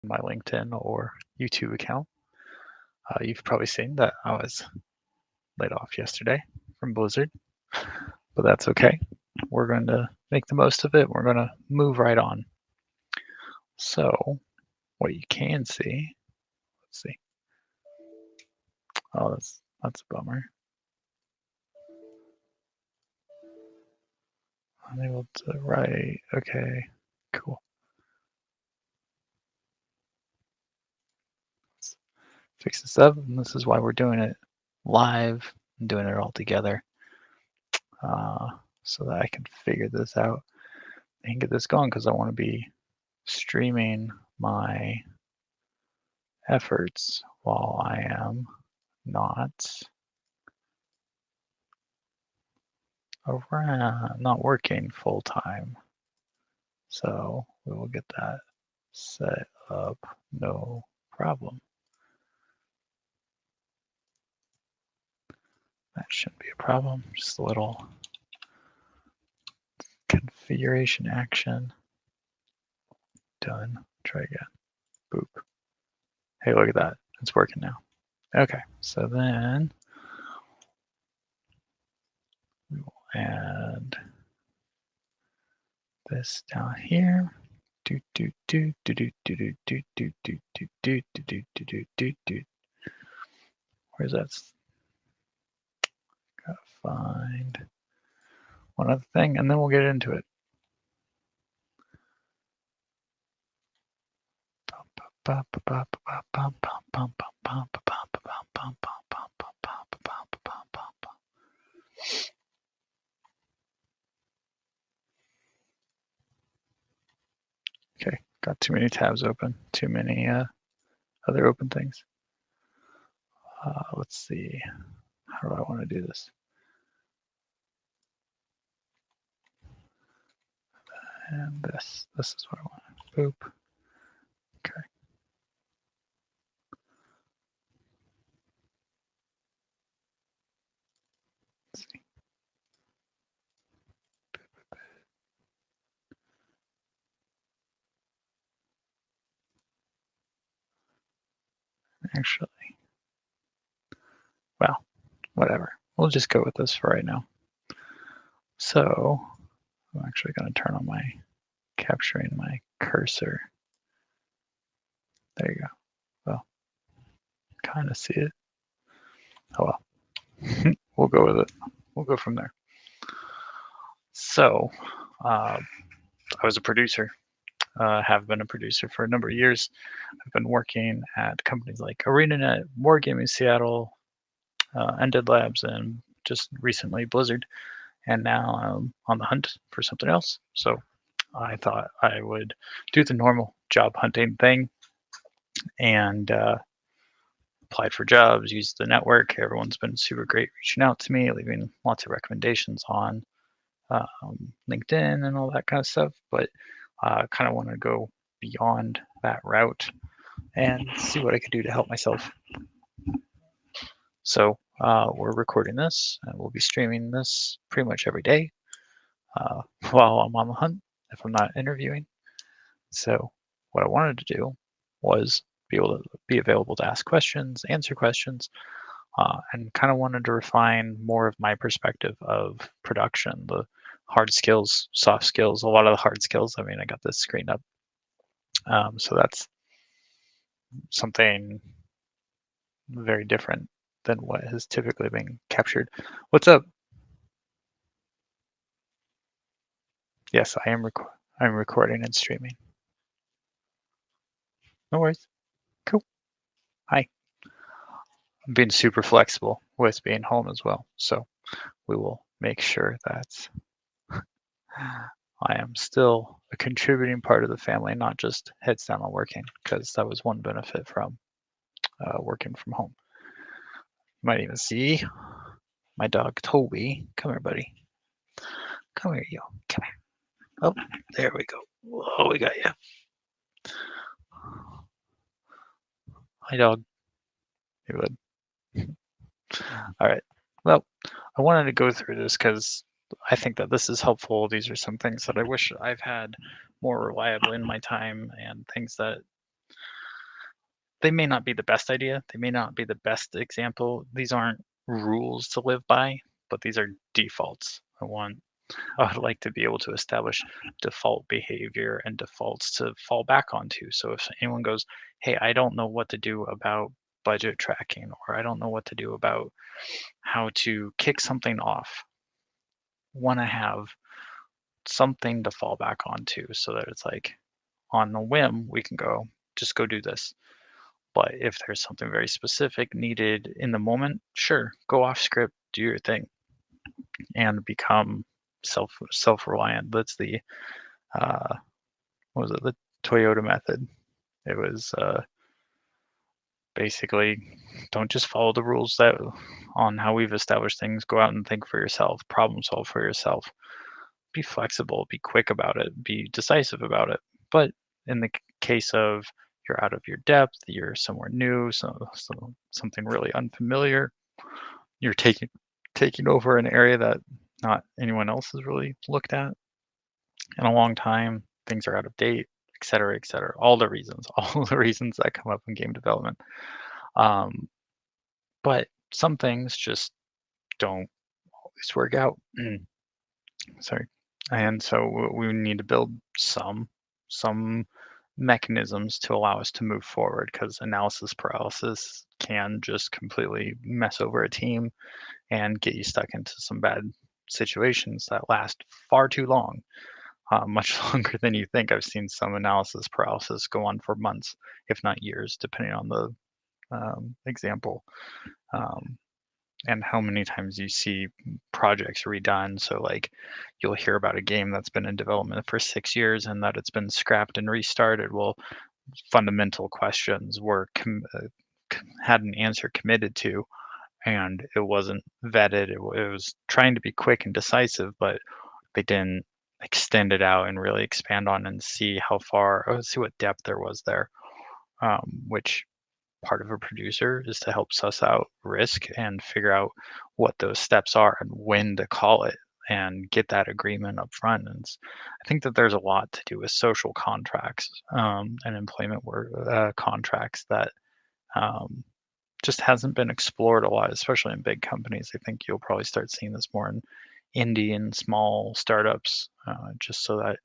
my LinkedIn or YouTube account. You've probably seen that I was laid off yesterday from Blizzard, but that's okay. We're going to make the most of it. We're going to move right on. So what you can see, let's see. Oh, that's a bummer. Unable to write. Okay, cool. Let's fix this up, and this is why we're doing it live and doing it all together, so that I can figure this out and get this going, because I want to be streaming my efforts while I am not not working full time. So we will get that set up, no problem. That shouldn't be a problem, just a little configuration action. Done. Try again. Boop. Hey, look at that. It's working now. Okay, so then we will add this down here. Where's that? Gotta find one other thing, and then we'll get into it. Okay, got too many tabs open, too many other open things. Let's see, how do I want to do this? And this is what I want. Boop. Okay. Let's see. Actually, well, whatever. We'll just go with this for right now. So I'm actually going to turn on my capturing my cursor. There you go. Well, kind of see it. Oh well. We'll go with it. We'll go from there. So I was a producer. Have been a producer for a number of years. I've been working at companies like ArenaNet, Wargaming Seattle, Ended Labs, and just recently Blizzard. And now I'm on the hunt for something else. So I thought I would do the normal job hunting thing and applied for jobs, used the network. Everyone's been super great reaching out to me, leaving lots of recommendations on LinkedIn and all that kind of stuff. But I kind of want to go beyond that route and see what I could do to help myself. So we're recording this, and we'll be streaming this pretty much every day while I'm on the hunt, if I'm not interviewing. So what I wanted to do was be able to be available to ask questions, answer questions, and kind of wanted to refine more of my perspective of production, the hard skills, soft skills, a lot of the hard skills. I mean, I got this screen up. So that's something very different than what has typically been captured. What's up? Yes, I'm recording and streaming. No worries. Cool. Hi. I'm being super flexible with being home as well. So we will make sure that I am still a contributing part of the family, not just heads down on working, because that was one benefit from working from home. You might even see my dog Toby. Come here, buddy. Come here, you. Come here. Oh, there we go. Oh, we got you. Hi, dog. Hey, bud. All right. Well, I wanted to go through this because I think that this is helpful. These are some things that I wish I've had more reliably in my time, and things that they may not be the best idea. They may not be the best example. These aren't rules to live by, but these are defaults. I would like to be able to establish default behavior and defaults to fall back onto. So if anyone goes, hey, I don't know what to do about budget tracking, or I don't know what to do about how to kick something off, want to have something to fall back onto so that it's like on a whim, we can go, just go do this. But if there's something very specific needed in the moment, sure, go off script, do your thing, and become self-reliant. That's the uh, what was it? The Toyota method. It was basically don't just follow the rules that on how we've established things. Go out and think for yourself, problem solve for yourself. Be flexible, be quick about it, be decisive about it. But in the case of you're out of your depth, you're somewhere new, so something really unfamiliar, you're taking over an area that not anyone else has really looked at in a long time. Things are out of date, et cetera, et cetera. All the reasons, all the reasons that come up in game development. Um, but some things just don't always work out. Sorry. And so we need to build some mechanisms to allow us to move forward, because analysis paralysis can just completely mess over a team and get you stuck into some bad situations that last far too long, much longer than you think. I've seen some analysis paralysis go on for months, if not years, depending on the example. Um, and how many times you see projects redone. So like you'll hear about a game that's been in development for 6 years and that it's been scrapped and restarted. Well, fundamental questions were had an answer committed to, and it wasn't vetted. It was trying to be quick and decisive, but they didn't extend it out and really expand on and see how far, see what depth there was there, which part of a producer is to help suss out risk and figure out what those steps are and when to call it and get that agreement up front. And I think that there's a lot to do with social contracts, and employment work contracts that um, just hasn't been explored a lot, especially in big companies. I think you'll probably start seeing this more in indie and small startups, just so that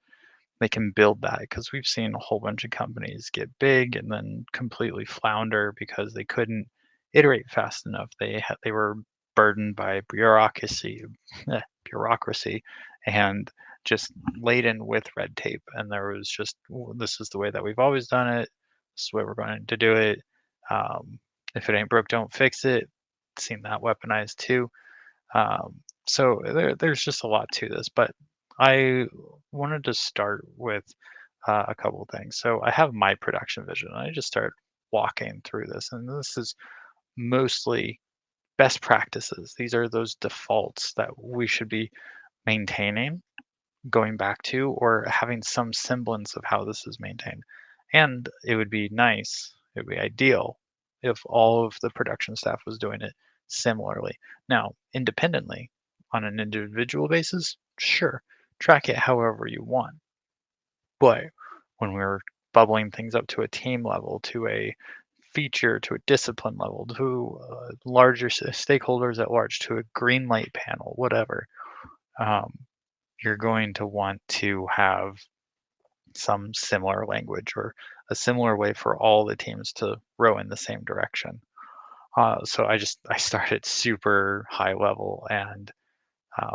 they can build that, because we've seen a whole bunch of companies get big and then completely flounder because they couldn't iterate fast enough. They were burdened by bureaucracy and just laden with red tape. And there was just, this is the way that we've always done it. This is the way we're going to do it. Um, if it ain't broke, don't fix it. Seen that weaponized too. So there's just a lot to this, but I wanted to start with a couple of things. So I have my production vision, and I just started walking through this, and this is mostly best practices. These are those defaults that we should be maintaining, going back to, or having some semblance of how this is maintained. And it would be nice, it would be ideal if all of the production staff was doing it similarly. Now, independently, on an individual basis, sure, track it however you want. But when we're bubbling things up to a team level, to a feature, to a discipline level, to larger stakeholders at large, to a green light panel, whatever, um, you're going to want to have some similar language or a similar way for all the teams to row in the same direction. So I started super high level, and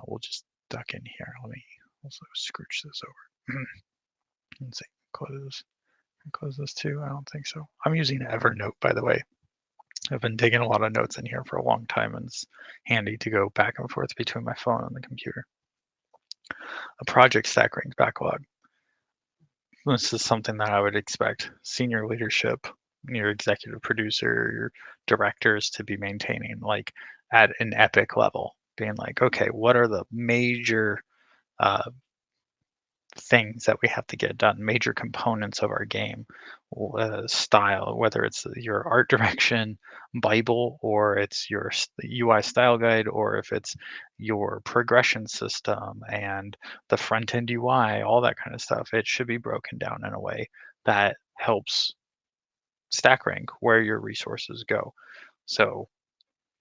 we'll just duck in here. Let me also scooch this over. Let's see, close this too. I don't think so. I'm using Evernote, by the way. I've been taking a lot of notes in here for a long time, and it's handy to go back and forth between my phone and the computer. A project stack rank backlog. This is something that I would expect senior leadership, your executive producer, your directors to be maintaining, like at an epic level, being like, okay, what are the major uh, things that we have to get done, major components of our game style, whether it's your art direction Bible, or it's your UI style guide, or if it's your progression system and the front end UI, all that kind of stuff. It should be broken down in a way that helps stack rank where your resources go. So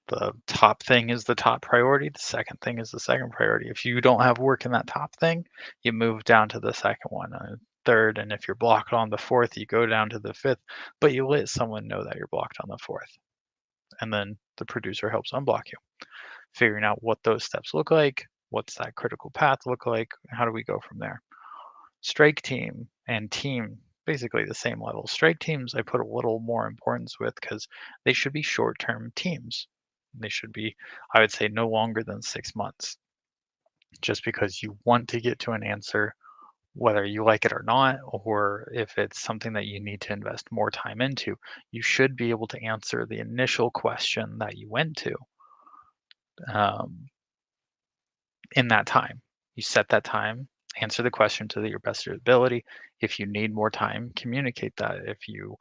the top thing is the top priority. The second thing is the second priority. If you don't have work in that top thing, you move down to the second one, third, and if you're blocked on the fourth, you go down to the fifth. But you let someone know that you're blocked on the fourth, and then the producer helps unblock you, figuring out what those steps look like, what's that critical path look like, how do we go from there. Strike team and team, basically the same level. Strike teams, I put a little more importance with because they should be short-term teams. They should be, I would say, no longer than 6 months, just because you want to get to an answer, whether you like it or not, or if it's something that you need to invest more time into. You should be able to answer the initial question that you went to um, in that time. You set that time, answer the question to your best of your ability. If you need more time, communicate that. If you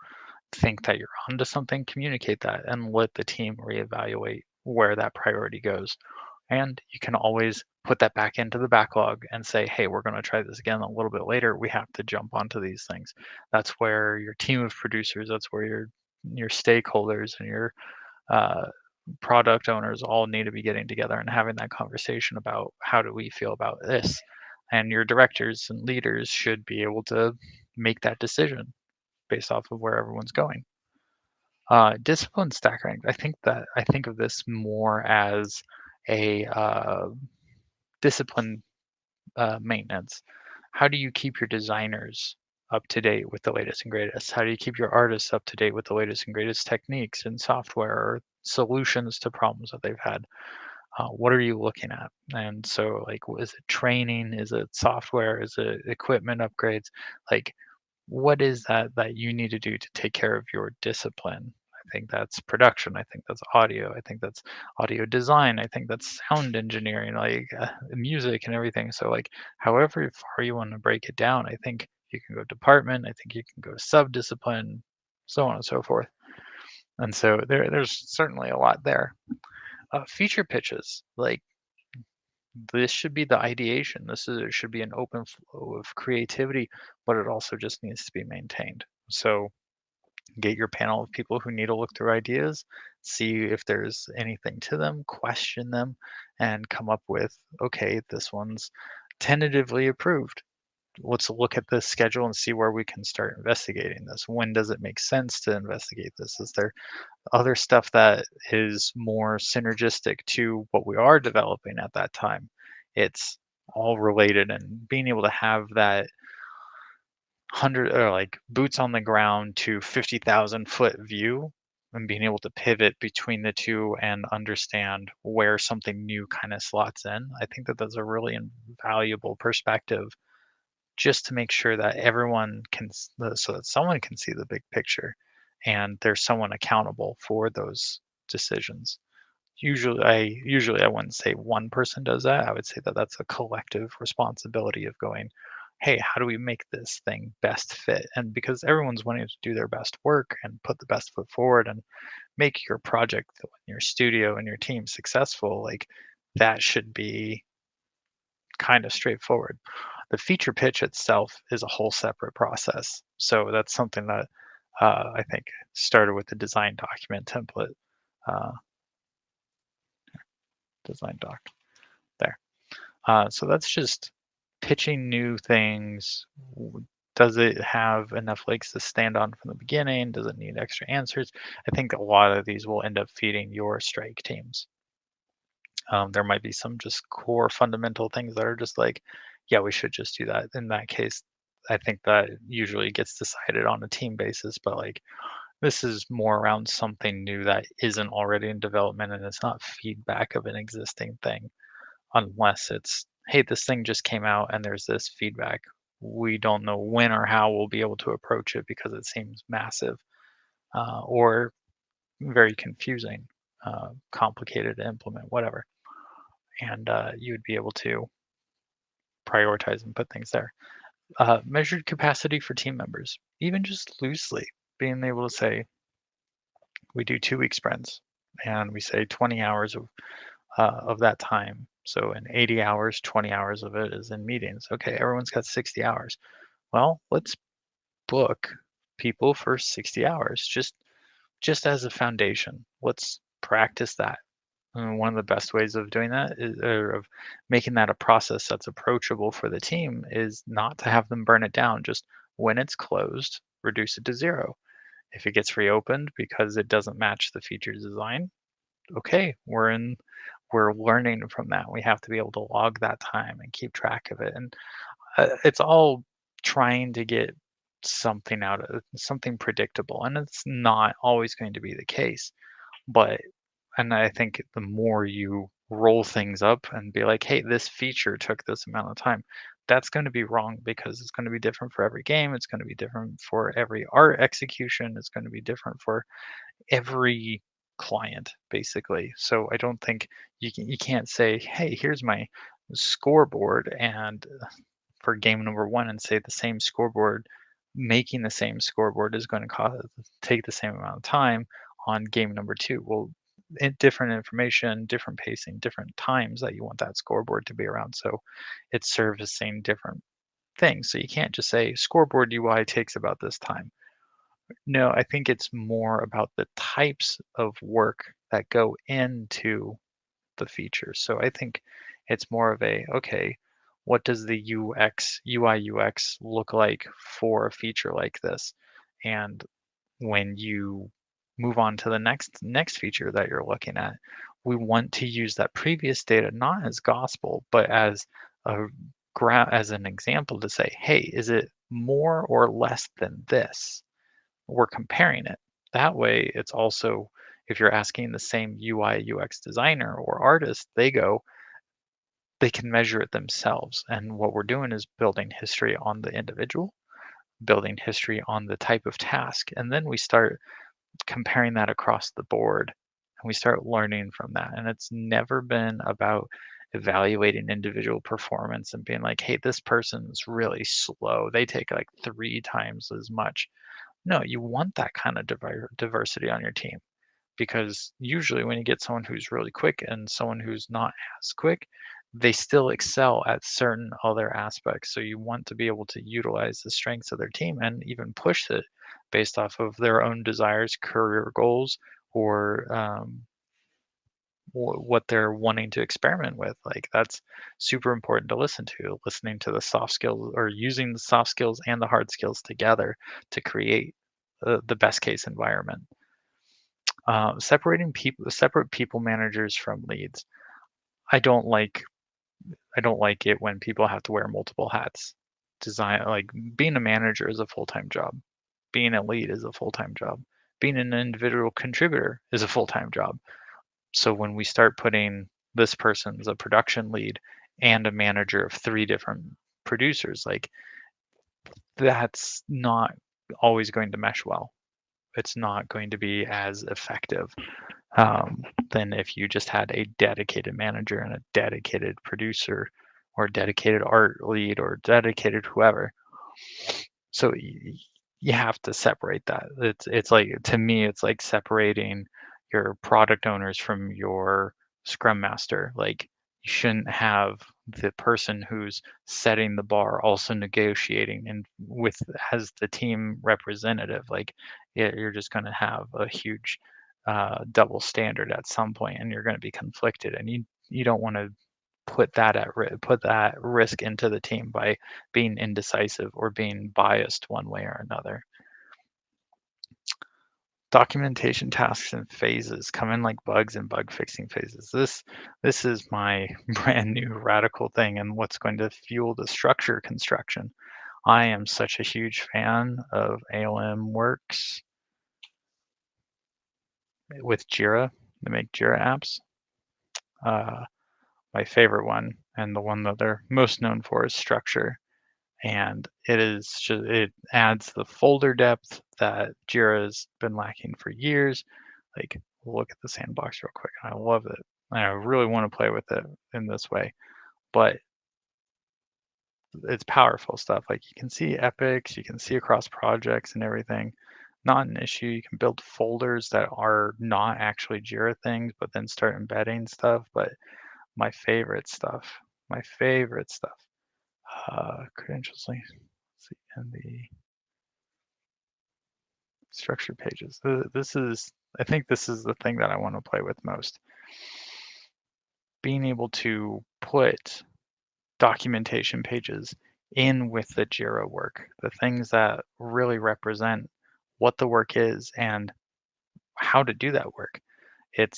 think that you're onto something, communicate that and let the team reevaluate where that priority goes. And you can always put that back into the backlog and say, hey, we're going to try this again a little bit later. We have to jump onto these things. That's where your team of producers, that's where your stakeholders and your uh, product owners all need to be getting together and having that conversation about how do we feel about this. And your directors and leaders should be able to make that decision based off of where everyone's going. Discipline stack rank. I think of this more as a discipline maintenance. How do you keep your designers up to date with the latest and greatest? How do you keep your artists up to date with the latest and greatest techniques and software or solutions to problems that they've had? What are you looking at? And so, like, is it training? Is it software? Is it equipment upgrades? Like, what is that you need to do to take care of your discipline? I think that's production. I think that's audio. I think that's audio design. I think that's sound engineering, like music and everything. So, like, however far you want to break it down, I think you can go department. I think you can go sub-discipline, so on and so forth. And so there's certainly a lot there. Feature pitches, like this should be the ideation. It should be an open flow of creativity, but it also just needs to be maintained. So get your panel of people who need to look through ideas, see if there's anything to them, question them, and come up with, okay, this one's tentatively approved. Let's look at this schedule and see where we can start investigating this. When does it make sense to investigate this? Is there other stuff that is more synergistic to what we are developing at that time? It's all related, and being able to have that 100 or like boots on the ground to 50,000-foot view and being able to pivot between the two and understand where something new kind of slots in. I think that that's a really valuable perspective just to make sure that everyone can, so that someone can see the big picture and there's someone accountable for those decisions. Usually I wouldn't say one person does that. I would say that that's a collective responsibility of going, hey, how do we make this thing best fit? And because everyone's wanting to do their best work and put the best foot forward and make your project, your studio and your team successful, like that should be kind of straightforward. The feature pitch itself is a whole separate process. So that's something that I think started with the design document template, uh, design doc there. So that's just pitching new things. Does it have enough legs to stand on from the beginning? Does it need extra answers? I think a lot of these will end up feeding your strike teams. There might be some just core fundamental things that are just like, yeah, we should just do that. In that case, I think that usually gets decided on a team basis, but like this is more around something new that isn't already in development and it's not feedback of an existing thing, unless it's, hey, this thing just came out and there's this feedback. We don't know when or how we'll be able to approach it because it seems massive or very confusing, complicated to implement, whatever. And you would be able to prioritize and put things there. Measured capacity for team members, even just loosely being able to say, we do 2 week sprints and we say 20 hours of that time. So in 80 hours, 20 hours of it is in meetings. Okay, everyone's got 60 hours. Well, let's book people for 60 hours, just as a foundation. Let's practice that. And one of the best ways of doing that is, or of making that a process that's approachable for the team, is not to have them burn it down. Just when it's closed, reduce it to 0. If it gets reopened because it doesn't match the feature design, okay, we're learning from that. We have to be able to log that time and keep track of it. And it's all trying to get something out of something predictable, and it's not always going to be the case. But and I think the more you roll things up and be like, hey, this feature took this amount of time, that's going to be wrong because it's going to be different for every game. It's going to be different for every art execution. It's going to be different for every client, basically. So I don't think you can't say, hey, here's my scoreboard, and for game number 1, and say the same scoreboard, making the same scoreboard is going to take the same amount of time on game number 2. Well, different information, different pacing, different times that you want that scoreboard to be around. So it's servicing different things. So you can't just say scoreboard UI takes about this time. No, I think it's more about the types of work that go into the features. So I think it's more of a, okay, what does the UI UX look like for a feature like this? And when you move on to the next feature that you're looking at, we want to use that previous data not as gospel, but as a as an example to say, hey, is it more or less than this? We're comparing it. That way, it's also, if you're asking the same UI UX designer or artist, they can measure it themselves. And what we're doing is building history on the individual, building history on the type of task, and then we start comparing that across the board, and we start learning from that. And it's never been about evaluating individual performance and being like, hey, this person's really slow, they take like 3 times as much. No, you want that kind of diversity on your team, because usually when you get someone who's really quick and someone who's not as quick, they still excel at certain other aspects. So you want to be able to utilize the strengths of their team and even push it based off of their own desires, career goals, or what they're wanting to experiment with. Like, that's super important to listen to, listening to the soft skills, or using the soft skills and the hard skills together to create the best case environment. Separate people managers from leads. I don't like I don't like it when people have to wear multiple hats. Like, being a manager is a full-time job. Being a lead is a full-time job. Being an individual contributor is a full-time job. So when we start putting this person's a production lead and a manager of 3 different producers, like, that's not always going to mesh well. It's not going to be as effective than if you just had a dedicated manager and a dedicated producer, or dedicated art lead, or dedicated whoever. So you have to separate that. It's like, to me, it's like separating your product owners from your scrum master. Like, you shouldn't have the person who's setting the bar also negotiating and with as the team representative. Like, you're just going to have a huge double standard at some point, and you're going to be conflicted, and you don't want to put that risk into the team by being indecisive or being biased one way or another. Documentation tasks and phases come in like bugs and bug fixing phases. This is my brand new radical thing, and what's going to fuel the structure construction. I am such a huge fan of ALM Works with Jira. They make Jira apps. My favorite one, and the one that they're most known for, is structure. And it adds the folder depth that Jira has been lacking for years. Like, look at the sandbox real quick. I love it. I really want to play with it in this way, but it's powerful stuff. Like, you can see epics, you can see across projects and everything. Not an issue. You can build folders that are not actually Jira things, but then start embedding stuff. But my favorite stuff, my favorite stuff, credentials. Let's see, and Structured pages. I think this is the thing that I want to play with most. Being able to put documentation pages in with the Jira work, the things that really represent what the work is and how to do that work. It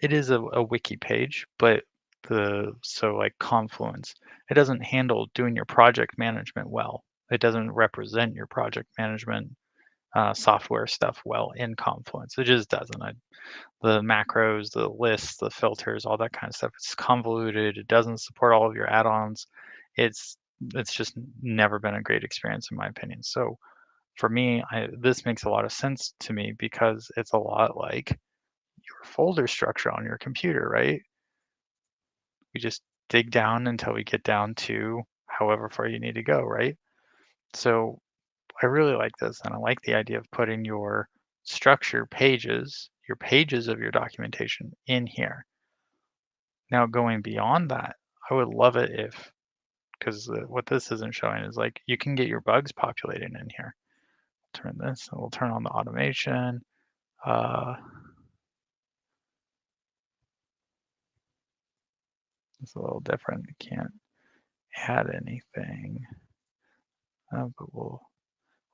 is a wiki page, but like Confluence, it doesn't handle doing your project management well. It doesn't represent your project management software stuff well in Confluence. It just doesn't. The macros, the lists, the filters, all that kind of stuff. It's convoluted. It doesn't support all of your add-ons. It's it's just never been a great experience in my opinion. So for me, this makes a lot of sense to me because it's a lot like your folder structure on your computer, right? We just dig down until we get down to however far you need to go, right? So I really like this, and I like the idea of putting your structure pages, your pages of your documentation in here. Now, going beyond that, I would love it if, because what this isn't showing is like you can get your bugs populating in here. Turn this, and we'll turn on the automation. Uh, it's a little different. You can't add anything, but we'll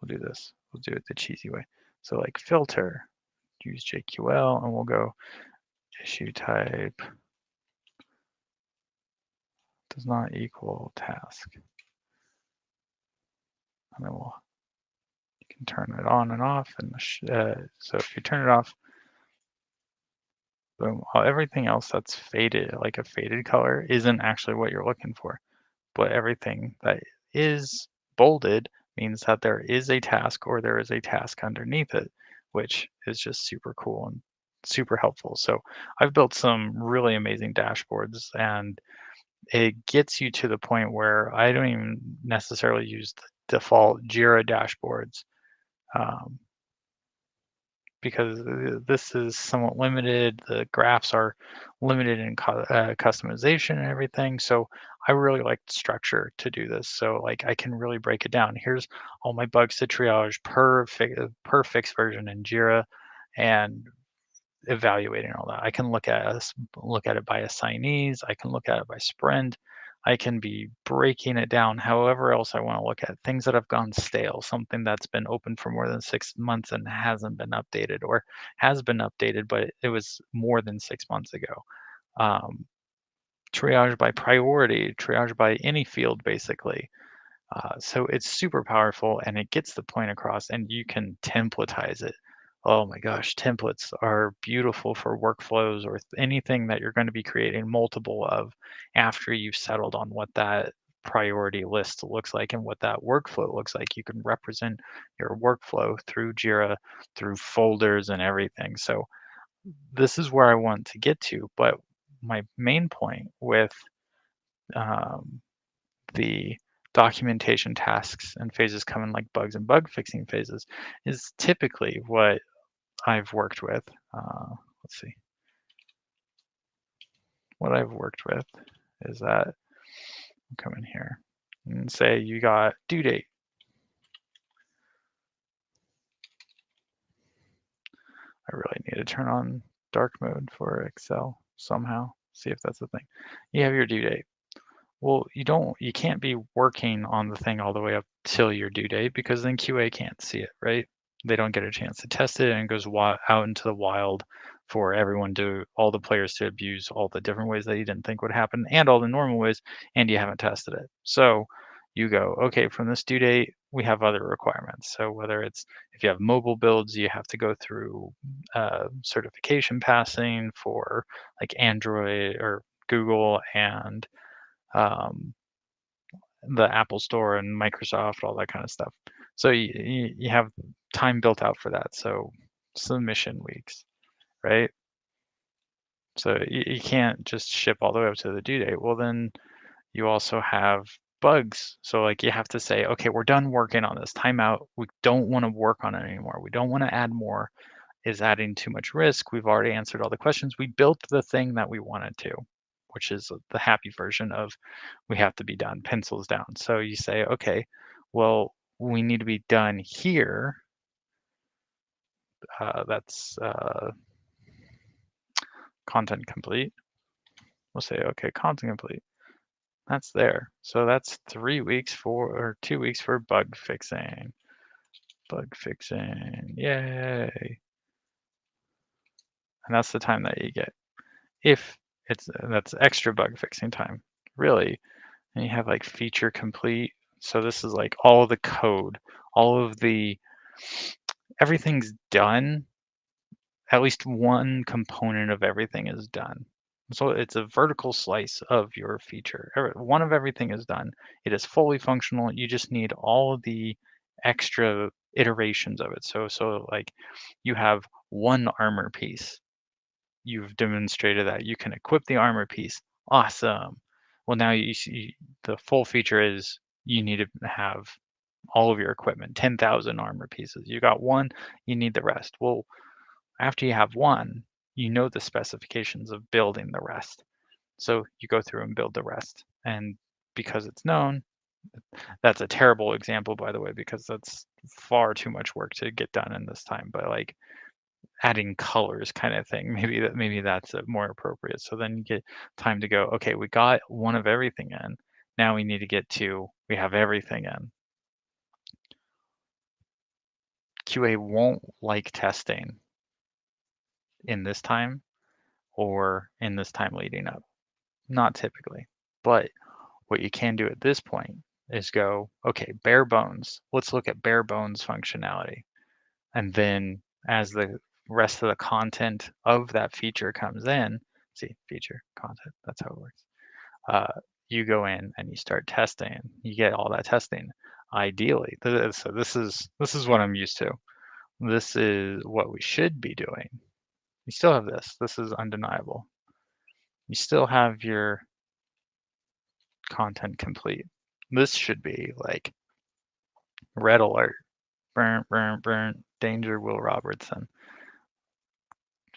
do this. We'll do it the cheesy way. So like filter, use JQL, and we'll go issue type does not equal task. And then you can turn it on and off. And so if you turn it off, boom, everything else that's faded, like a faded color, isn't actually what you're looking for. But everything that is bolded means that there is a task or there is a task underneath it, which is just super cool and super helpful. So I've built some really amazing dashboards, and it gets you to the point where I don't even necessarily use the default Jira dashboards, um, because this is somewhat limited. The graphs are limited in customization and everything. So I really like structure to do this. So like I can really break it down. Here's all my bugs to triage per fixed version in Jira, and evaluating all that. I can look at it by assignees. I can look at it by sprint. I can be breaking it down however else I want to look at things that have gone stale, something that's been open for more than 6 months and hasn't been updated, or has been updated, but it was more than 6 months ago. Um, Triage by priority, triage by any field, basically. So it's super powerful and it gets the point across, and you can templatize it. Oh my gosh, templates are beautiful for workflows or anything that you're going to be creating multiple of after you've settled on what that priority list looks like and what that workflow looks like. You can represent your workflow through Jira, through folders and everything. So this is where I want to get to. But my main point with um, the documentation tasks and phases come in like bugs and bug fixing phases is typically what I've worked with. Let's see. What I've worked with is that I'll come in here and say you got due date. I really need to turn on dark mode for Excel somehow. See if that's the thing. You have your due date. Well, you can't be working on the thing all the way up till your due date, because then QA can't see it, right? They don't get a chance to test it, and it goes out into the wild for all the players to abuse all the different ways that you didn't think would happen and all the normal ways, and you haven't tested it. So you go, okay, from this due date, we have other requirements. So whether it's, if you have mobile builds, you have to go through certification passing for like Android or Google and um, the Apple Store and Microsoft, all that kind of stuff. So you have time built out for that. So submission weeks, right? So you can't just ship all the way up to the due date. Well, then you also have bugs. So like you have to say, okay, we're done working on this. Timeout. We don't want to work on it anymore. We don't want to add more. Is adding too much risk. We've already answered all the questions. We built the thing that we wanted to, which is the happy version of we have to be done, pencils down. So you say, okay, well, we need to be done here. that's content complete. We'll say, okay, content complete. That's there. So that's 3 weeks for, or 2 weeks for bug fixing. Bug fixing, yay. And that's the time that you get. If that's extra bug fixing time, really. And you have like feature complete. So this is like all the code, all of everything's done. At least one component of everything is done. So it's a vertical slice of your feature. One of everything is done. It is fully functional. You just need all of the extra iterations of it. So like you have one armor piece. You've demonstrated that you can equip the armor piece. Awesome. Well, now you see the full feature is you need to have all of your equipment, 10,000 armor pieces. You got one, you need the rest. Well, after you have one, you know the specifications of building the rest. So you go through and build the rest. And because it's known, that's a terrible example, by the way, because that's far too much work to get done in this time. But like adding colors kind of thing, maybe that's more appropriate. So then you get time to go, okay, we got one of everything in. Now we need to get to, we have everything in. QA won't like testing in this time or in this time leading up. Not typically. But what you can do at this point is go, okay, bare bones. Let's look at bare bones functionality. And then as the rest of the content of that feature comes in, see, feature, content, that's how it works. You go in and you start testing. You get all that testing. Ideally, so this is what I'm used to. This is what we should be doing. You still have this. This is undeniable. You still have your content complete. This should be like red alert, burn, burn, burn, danger, Will Robertson.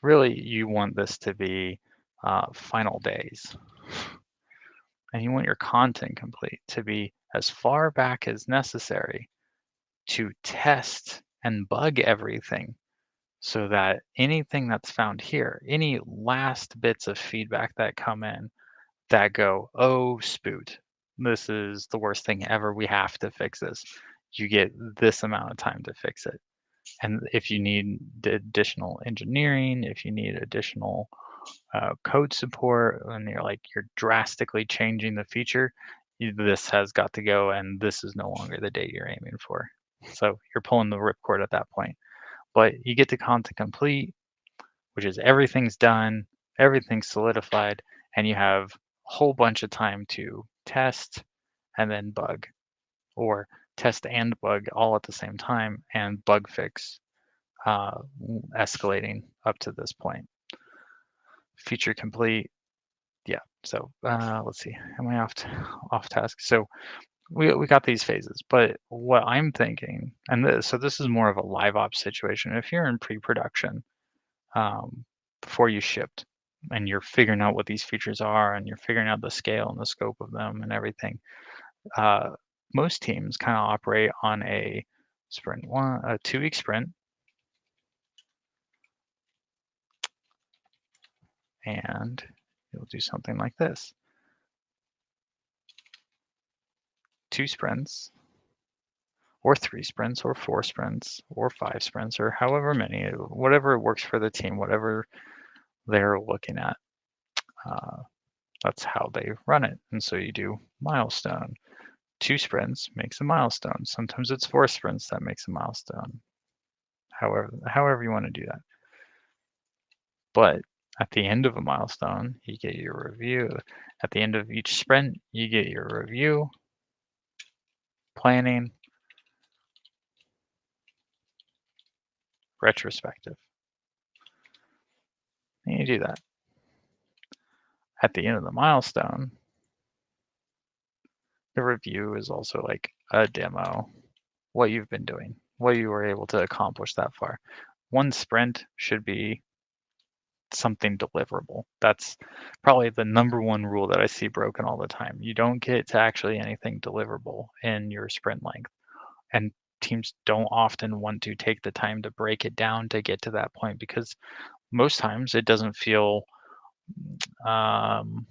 Really, you want this to be final days. And you want your content complete to be as far back as necessary to test and bug everything so that anything that's found here, any last bits of feedback that come in that go, oh, spoot, this is the worst thing ever. We have to fix this. You get this amount of time to fix it. And if you need additional engineering, if you need additional code support, and you're drastically changing the feature, this has got to go, and this is no longer the date you're aiming for. So you're pulling the ripcord at that point. But you get to content complete, which is everything's done, everything's solidified, and you have a whole bunch of time to test and then bug, or test and bug all at the same time, and bug fix escalating up to this point. Feature complete. Yeah, so let's see, am I off task? So we got these phases, but what I'm thinking, and so this is more of a live ops situation. If you're in pre-production, before you shipped, and you're figuring out what these features are, and you're figuring out the scale and the scope of them and everything, most teams kind of operate on a 2-week sprint, and you'll do something like this: 2 sprints, or 3 sprints, or 4 sprints, or 5 sprints, or however many, whatever works for the team, whatever they're looking at. That's how they run it. And so you do milestone. 2 sprints makes a milestone. Sometimes it's 4 sprints that makes a milestone. However you want to do that. But at the end of a milestone, you get your review. At the end of each sprint, you get your review, planning, retrospective. And you do that. At the end of the milestone, the review is also like a demo, what you've been doing, what you were able to accomplish that far. One sprint should be something deliverable. That's probably the number one rule that I see broken all the time. You don't get to actually anything deliverable in your sprint length. And teams don't often want to take the time to break it down to get to that point because most times it doesn't feel um,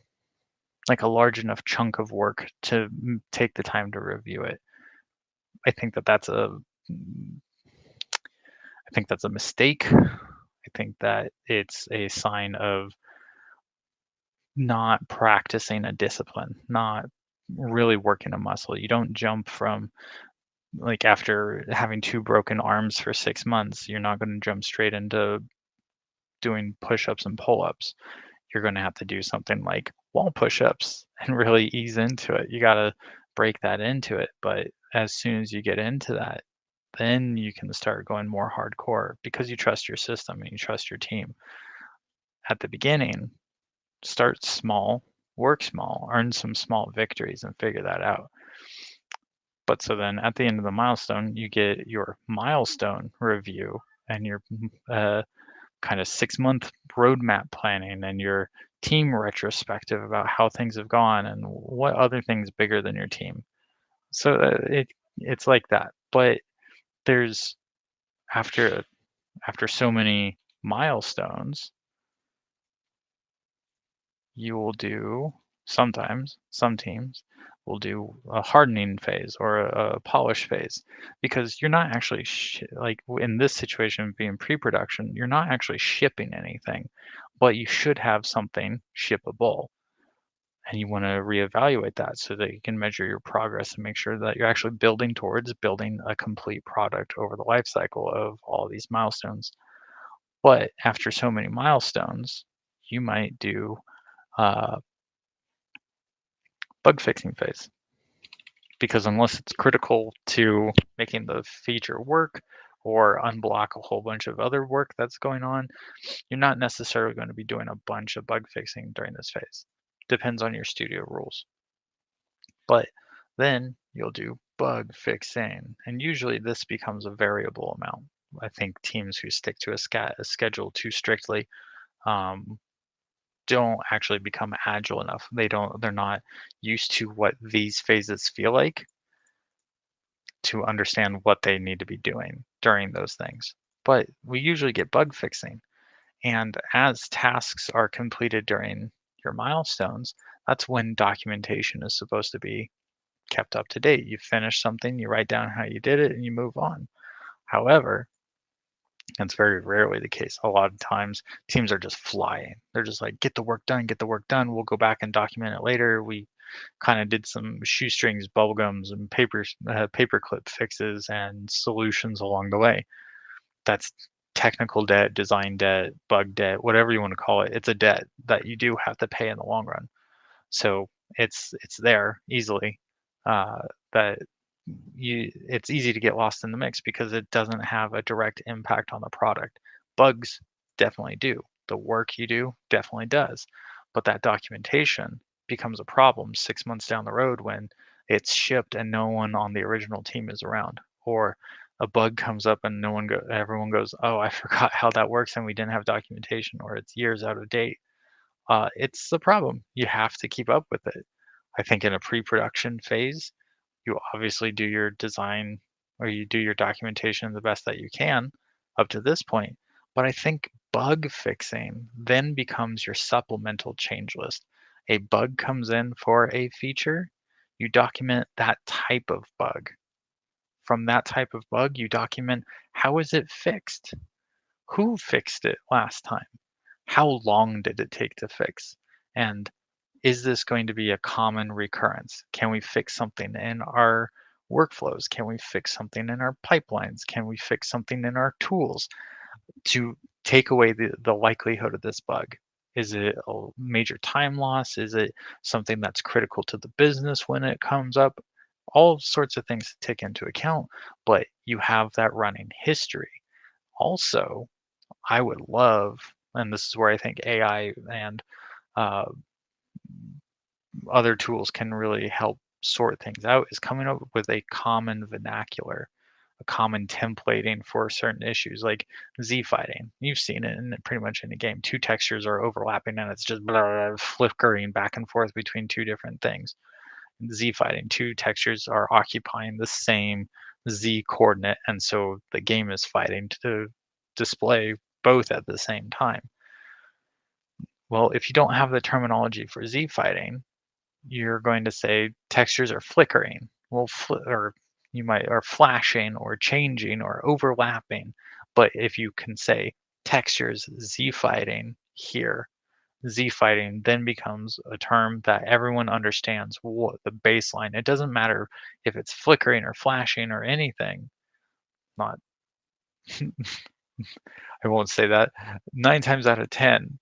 like a large enough chunk of work to take the time to review it. I think that that's a I think that's a mistake. I think that it's a sign of not practicing a discipline, not really working a muscle. You don't jump from like after having two broken arms for 6 months, you're not going to jump straight into doing push-ups and pull-ups. You're going to have to do something like wall push-ups and really ease into it. You got to break that into it. But as soon as you get into that, then you can start going more hardcore because you trust your system and you trust your team. At the beginning, start small, work small, earn some small victories and figure that out. But so then at the end of the milestone, you get your milestone review and your kind of 6 month roadmap planning and your team retrospective about how things have gone and what other things bigger than your team. So it's like that. But there's after so many milestones, you will do sometimes some teams will do a hardening phase or a polish phase because you're not actually like in this situation being pre-production, you're not actually shipping anything, but you should have something shippable, and you want to reevaluate that so that you can measure your progress and make sure that you're actually building towards building a complete product over the life cycle of all these milestones. But after so many milestones, you might do uh, bug fixing phase because unless it's critical to making the feature work or unblock a whole bunch of other work that's going on, you're not necessarily going to be doing a bunch of bug fixing during this phase. Depends on your studio rules. But then you'll do bug fixing, and usually this becomes a variable amount. I think teams who stick to a schedule too strictly um, don't actually become agile enough. They're not used to what these phases feel like to understand what they need to be doing during those things. But we usually get bug fixing. And as tasks are completed during your milestones, that's when documentation is supposed to be kept up to date. You finish something, you write down how you did it, and you move on. However, that's very rarely the case. A lot of times teams are just flying. They're just like, get the work done, get the work done. We'll go back and document it later. We kind of did some shoestrings, bubblegums, and paperclip fixes and solutions along the way. That's technical debt, design debt, bug debt, whatever you want to call it. It's a debt that you do have to pay in the long run. So it's there easily. That it's easy to get lost in the mix because it doesn't have a direct impact on the product. Bugs definitely do. The work you do definitely does. But that documentation becomes a problem 6 months down the road when it's shipped and no one on the original team is around. Or a bug comes up and everyone goes, oh, I forgot how that works and we didn't have documentation, or it's years out of date. It's a problem. You have to keep up with it. I think in a pre-production phase, you obviously do your design or you do your documentation the best that you can up to this point. But I think bug fixing then becomes your supplemental change list. A bug comes in for a feature, you document that type of bug. From that type of bug, you document how is it fixed? Who fixed it last time? How long did it take to fix? And is this going to be a common recurrence? Can we fix something in our workflows? Can we fix something in our pipelines? Can we fix something in our tools to take away the likelihood of this bug? Is it a major time loss? Is it something that's critical to the business when it comes up? All sorts of things to take into account, but you have that running history. Also, I would love, and this is where I think AI and uh, other tools can really help sort things out, is coming up with a common vernacular, a common templating for certain issues like Z fighting. You've seen it in pretty much any game. Two textures are overlapping and it's just blah, blah, flickering back and forth between two different things. Z fighting, two textures are occupying the same Z coordinate, and so the game is fighting to display both at the same time. Well, if you don't have the terminology for Z fighting, you're going to say textures are flickering. Well, or you might are flashing or changing or overlapping. But if you can say textures Z fighting here, Z fighting then becomes a term that everyone understands what the baseline. It doesn't matter if it's flickering or flashing or anything. Not I won't say that. 9 times out of 10,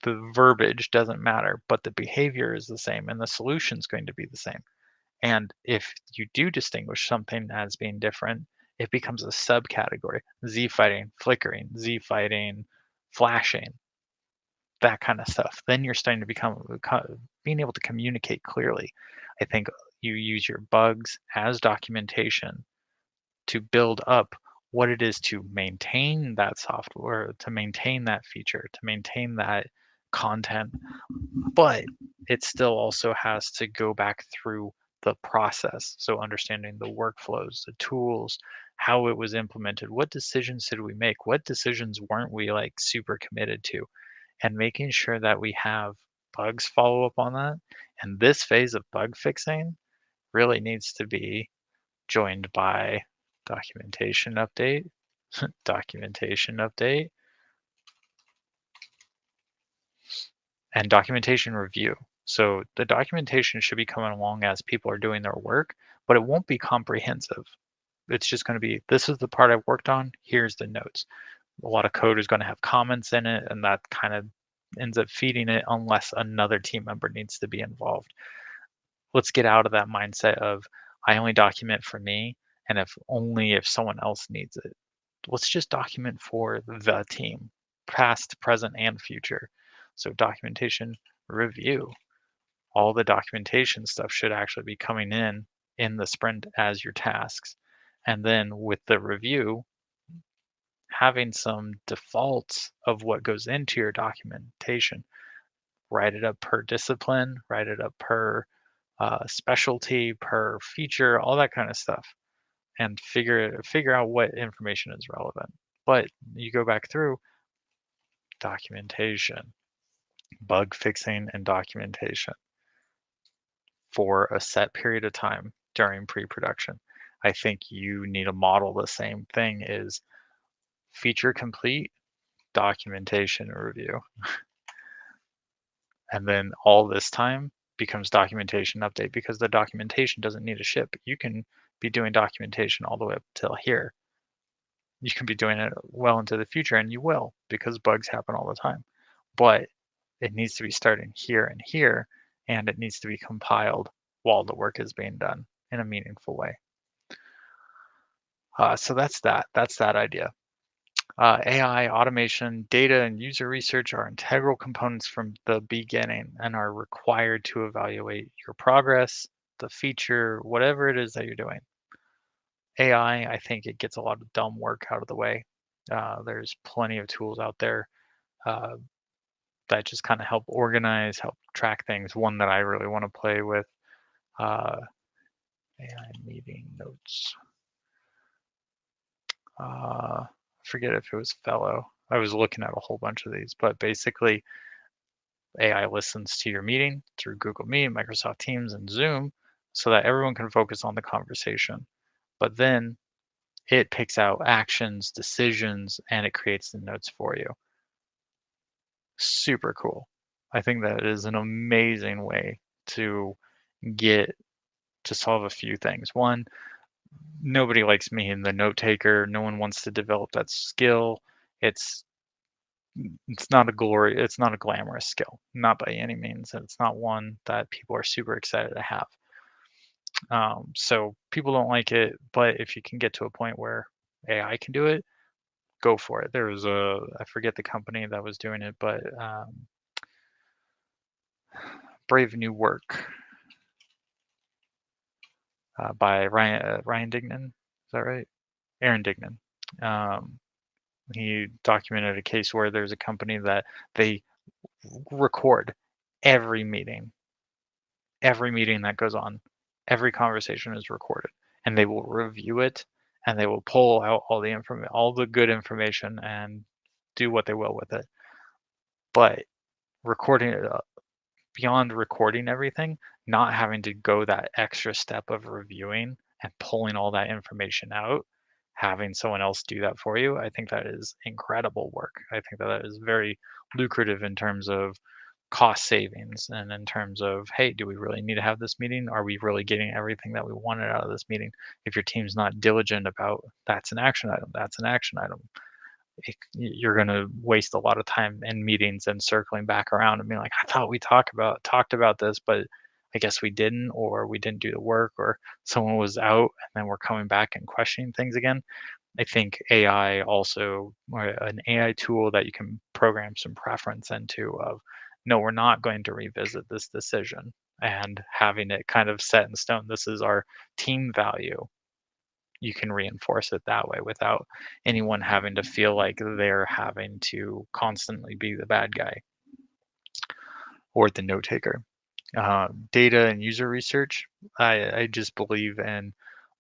the verbiage doesn't matter, but the behavior is the same and the solution is going to be the same. And if you do distinguish something as being different, it becomes a subcategory. Z fighting, flickering, Z fighting, flashing, that kind of stuff. Then you're starting to being able to communicate clearly. I think you use your bugs as documentation to build up what it is to maintain that software, to maintain that feature, to maintain that content, but it still also has to go back through the process. So understanding the workflows, the tools, how it was implemented, what decisions did we make, what decisions weren't we like super committed to, and making sure that we have bugs follow up on that. And this phase of bug fixing really needs to be joined by documentation update, documentation update, and documentation review. So the documentation should be coming along as people are doing their work, but it won't be comprehensive. It's just going to be, this is the part I've worked on, here's the notes. A lot of code is going to have comments in it, and that kind of ends up feeding it unless another team member needs to be involved. Let's get out of that mindset of I only document for me, and if someone else needs it. Let's just document for the team, past, present, and future. So documentation review. All the documentation stuff should actually be coming in the sprint as your tasks. And then with the review, having some defaults of what goes into your documentation. Write it up per discipline, write it up per specialty, per feature, all that kind of stuff, and figure out what information is relevant. But you go back through documentation, bug fixing, and documentation for a set period of time during pre-production. I think you need to model the same thing is feature complete, documentation review. And then all this time becomes documentation update because the documentation doesn't need to ship. You can be doing documentation all the way up till here. You can be doing it well into the future, and you will because bugs happen all the time. But it needs to be starting here and here, and it needs to be compiled while the work is being done in a meaningful way. So that's that. That's that idea. AI, automation, data, and user research are integral components from the beginning and are required to evaluate your progress, the feature, whatever it is that you're doing. AI, I think it gets a lot of dumb work out of the way. There's plenty of tools out there uh, that just kind of help organize, help track things. One that I really want to play with, AI meeting notes. I forget if it was Fellow. I was looking at a whole bunch of these, but basically AI listens to your meeting through Google Meet, Microsoft Teams, and Zoom so that everyone can focus on the conversation. But then it picks out actions, decisions, and it creates the notes for you. Super cool. I think that is an amazing way to get to solve a few things. One, nobody likes me in the note taker. No one wants to develop that skill. It's it's not a glamorous skill, not by any means. And it's not one that people are super excited to have. So people don't like it, but if you can get to a point where AI can do it, go for it. There was I forget the company that was doing it, but Brave New Work by Ryan Dignan. Is that right? Aaron Dignan. Um, he documented a case where there's a company that they record every meeting that goes on, every conversation is recorded. and they will review it, and they will pull out all the good information and do what they will with it. But recording it beyond recording everything, not having to go that extra step of reviewing and pulling all that information out, having someone else do that for you, I think that is incredible work. I think that that is very lucrative in terms of cost savings and in terms of, hey, do we really need to have this meeting? Are we really getting everything that we wanted out of this meeting? If your team's not diligent about that's an action item, that's an action item, you're going to waste a lot of time in meetings and circling back around and being like, I thought we talked about this, but I guess we didn't, or we didn't do the work, or someone was out, and then we're coming back and questioning things again. I think AI also, or an AI tool that you can program some preference into of, no, we're not going to revisit this decision, and having it kind of set in stone. This is our team value. You can reinforce it that way without anyone having to feel like they're having to constantly be the bad guy or the note taker. Data and user research, I just believe in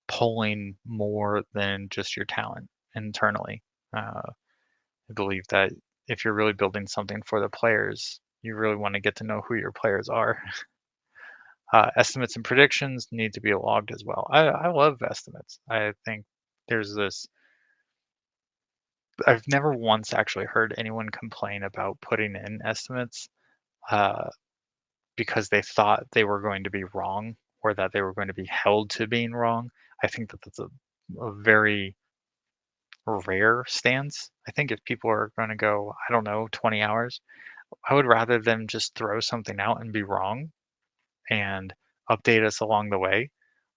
pulling more than just your talent internally. I believe that if you're really building something for the players, you really want to get to know who your players are. Estimates and predictions need to be logged as well. I love estimates. I think there's this I've never once actually heard anyone complain about putting in estimates, uh, because they thought they were going to be wrong or that they were going to be held to being wrong. I think that that's a very rare stance. I think if people are going to go, I don't know, 20 hours, I would rather them just throw something out and be wrong and update us along the way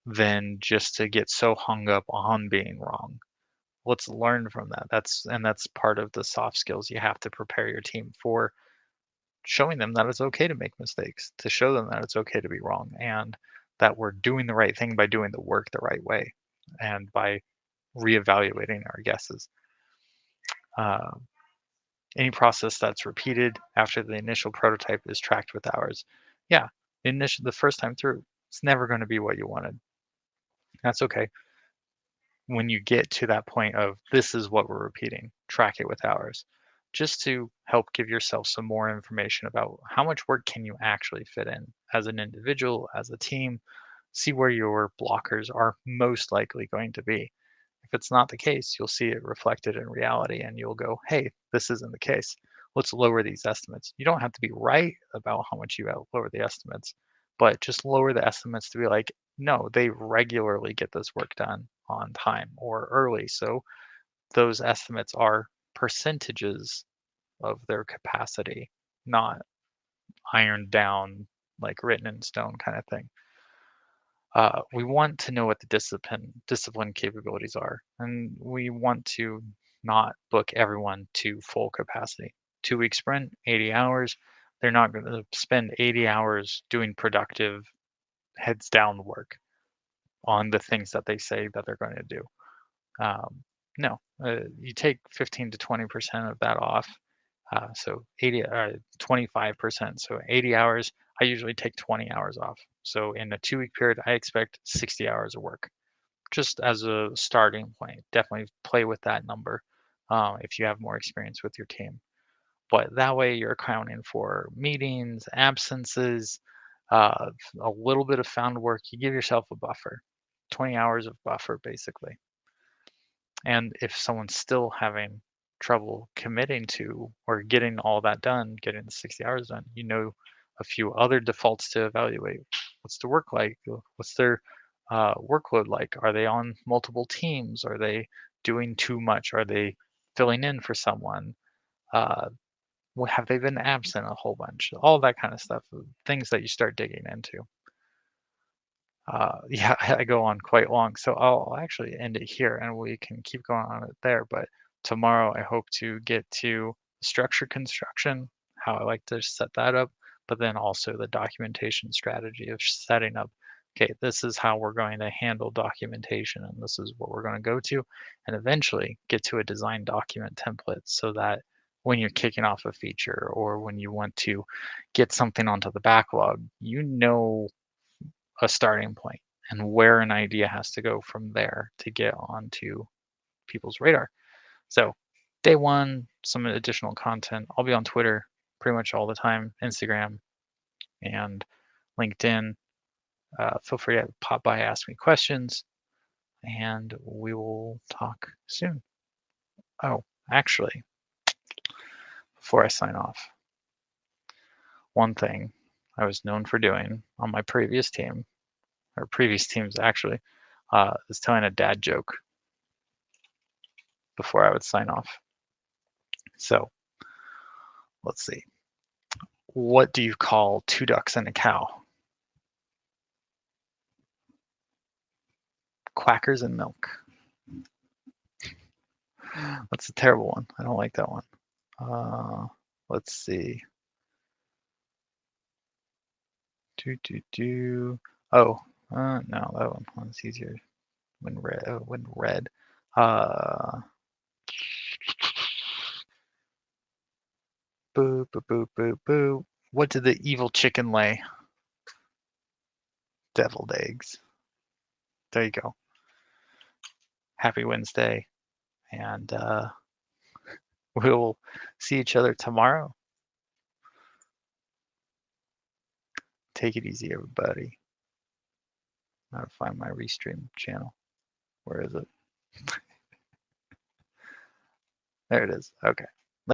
than just to get so hung up on being wrong. Let's learn from that. That's part of the soft skills you have to prepare your team for, showing them that it's okay to make mistakes, to show them that it's okay to be wrong, and that we're doing the right thing by doing the work the right way and by reevaluating our guesses. Uh, any process that's repeated after the initial prototype is tracked with hours. Yeah, the first time through, it's never going to be what you wanted. That's okay. When you get to that point of this is what we're repeating, track it with hours, just to help give yourself some more information about how much work can you actually fit in as an individual, as a team, see where your blockers are most likely going to be. If it's not the case, you'll see it reflected in reality and you'll go, hey, this isn't the case. Let's lower these estimates. You don't have to be right about how much you lower the estimates, but just lower the estimates to be like, no, they regularly get this work done on time or early. So those estimates are percentages of their capacity, not ironed down, like written in stone kind of thing. We want to know what the discipline capabilities are, and we want to not book everyone to full capacity. 2 week sprint, 80 hours. They're not going to spend 80 hours doing productive heads down work on the things that they say that they're going to do. No, you take 15 to 20% of that off. So 25%. So 80 hours, I usually take 20 hours off. So in a 2 week period, I expect 60 hours of work just as a starting point. Definitely play with that number if you have more experience with your team. But that way you're accounting for meetings, absences, a little bit of found work. You give yourself a buffer, 20 hours of buffer basically. And if someone's still having trouble committing to or getting all that done, getting the 60 hours done, you know a few other defaults to evaluate. What's the work like? What's their workload like? Are they on multiple teams? Are they doing too much? Are they filling in for someone? Uh, have they been absent a whole bunch? All that kind of stuff, things that you start digging into. Yeah, I go on quite long, so I'll actually end it here and we can keep going on it there. But tomorrow I hope to get to structure construction, how I like to set that up, but then also the documentation strategy of setting up, okay, this is how we're going to handle documentation and this is what we're going to go to, and eventually get to a design document template so that when you're kicking off a feature or when you want to get something onto the backlog, you know a starting point and where an idea has to go from there to get onto people's radar. So day one, some additional content. I'll be on Twitter pretty much all the time, Instagram, and LinkedIn. Feel free to pop by, ask me questions, and we will talk soon. Oh, actually, before I sign off, one thing I was known for doing on my previous team, or previous teams actually, is telling a dad joke before I would sign off. So let's see. What do you call 2 ducks and a cow? Quackers and milk. That's a terrible one. I don't like that one. Let's see. Oh, no, that one's easier. When red. Boo, boo, boo, boo, boo. What did the evil chicken lay? Deviled eggs. There you go. Happy Wednesday, and we'll see each other tomorrow. Take it easy, everybody. I gotta find my Restream channel. Where is it? There it is. Okay.